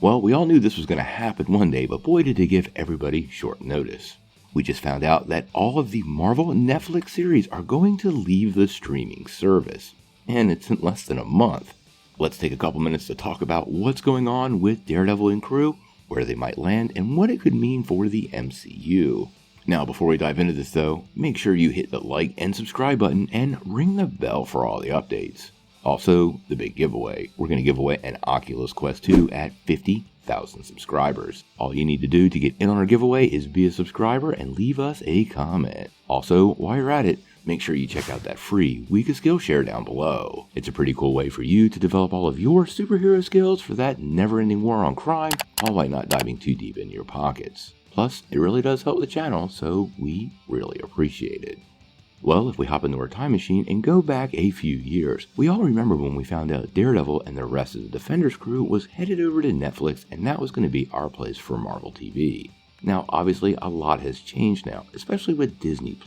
Well, we all knew this was going to happen one day, but boy did they give everybody short notice. We just found out that all of the Marvel Netflix series are going to leave the streaming service. And it's in less than a month. Let's take a couple minutes to talk about what's going on with Daredevil and crew, where they might land, and what it could mean for the MCU. Now, before we dive into this though, make sure you hit the like and subscribe button and ring the bell for all the updates. Also, the big giveaway. We're going to give away an Oculus Quest 2 at 50,000 subscribers. All you need to do to get in on our giveaway is be a subscriber and leave us a comment. Also, while you're at it, make sure you check out that free Week of Skillshare down below. It's a pretty cool way for you to develop all of your superhero skills for that never-ending war on crime, all while not diving too deep into your pockets. Plus, it really does help the channel, so we really appreciate it. Well, if we hop into our time machine and go back a few years, we all remember when we found out Daredevil and the rest of the Defenders crew was headed over to Netflix, and that was going to be our place for Marvel TV. Now, obviously, a lot has changed now, especially with Disney+,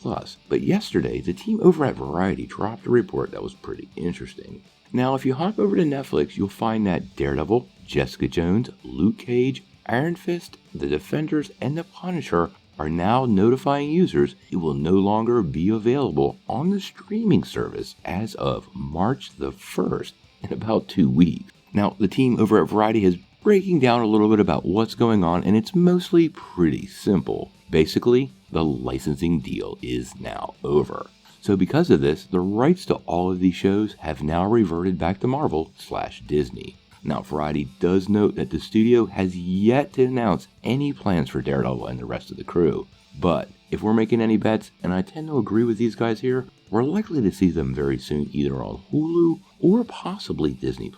but yesterday, the team over at Variety dropped a report that was pretty interesting. Now, if you hop over to Netflix, you'll find that Daredevil, Jessica Jones, Luke Cage, Iron Fist, the Defenders, and the Punisher are now notifying users it will no longer be available on the streaming service as of March the 1st, in about 2 weeks. Now, the team over at Variety is breaking down a little bit about what's going on, and it's mostly pretty simple. Basically, the licensing deal is now over. So because of this, the rights to all of these shows have now reverted back to Marvel/Disney. Now, Variety does note that the studio has yet to announce any plans for Daredevil and the rest of the crew. But if we're making any bets, and I tend to agree with these guys here, we're likely to see them very soon either on Hulu or possibly Disney+.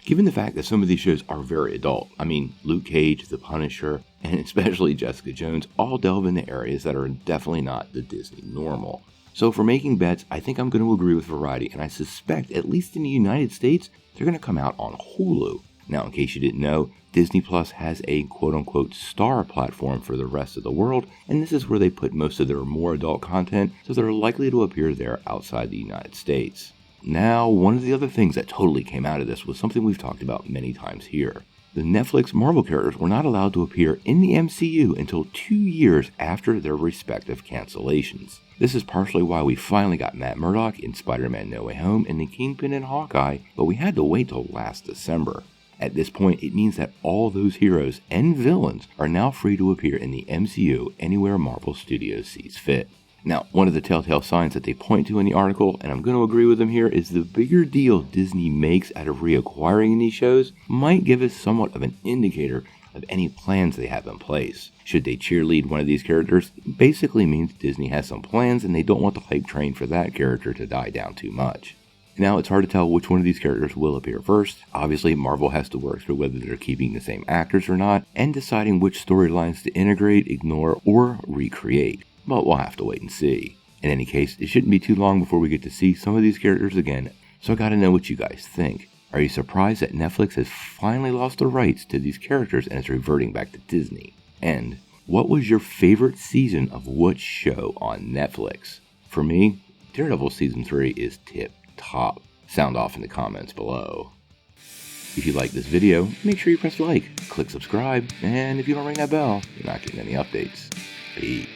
Given the fact that some of these shows are very adult, I mean, Luke Cage, The Punisher, and especially Jessica Jones all delve into areas that are definitely not the Disney normal. So for making bets, I think I'm going to agree with Variety, and I suspect, at least in the United States, they're going to come out on Hulu. Now, in case you didn't know, Disney Plus has a quote-unquote star platform for the rest of the world, and this is where they put most of their more adult content, so they're likely to appear there outside the United States. Now, one of the other things that totally came out of this was something we've talked about many times here. The Netflix Marvel characters were not allowed to appear in the MCU until 2 years after their respective cancellations. This is partially why we finally got Matt Murdock in Spider-Man No Way Home and the Kingpin in Hawkeye, but we had to wait till last December. At this point, it means that all those heroes and villains are now free to appear in the MCU anywhere Marvel Studios sees fit. Now, one of the telltale signs that they point to in the article, and I'm going to agree with them here, is the bigger deal Disney makes out of reacquiring these shows might give us somewhat of an indicator of any plans they have in place. Should they cheerlead one of these characters, it basically means Disney has some plans and they don't want the hype train for that character to die down too much. Now, it's hard to tell which one of these characters will appear first. Obviously, Marvel has to work through whether they're keeping the same actors or not, and deciding which storylines to integrate, ignore, or recreate. But we'll have to wait and see. In any case, it shouldn't be too long before we get to see some of these characters again, so I gotta know what you guys think. Are you surprised that Netflix has finally lost the rights to these characters and is reverting back to Disney? And what was your favorite season of what show on Netflix? For me, Daredevil Season 3 is tip-top. Sound off in the comments below. If you like this video, make sure you press like, click subscribe, and if you don't ring that bell, you're not getting any updates. Peace.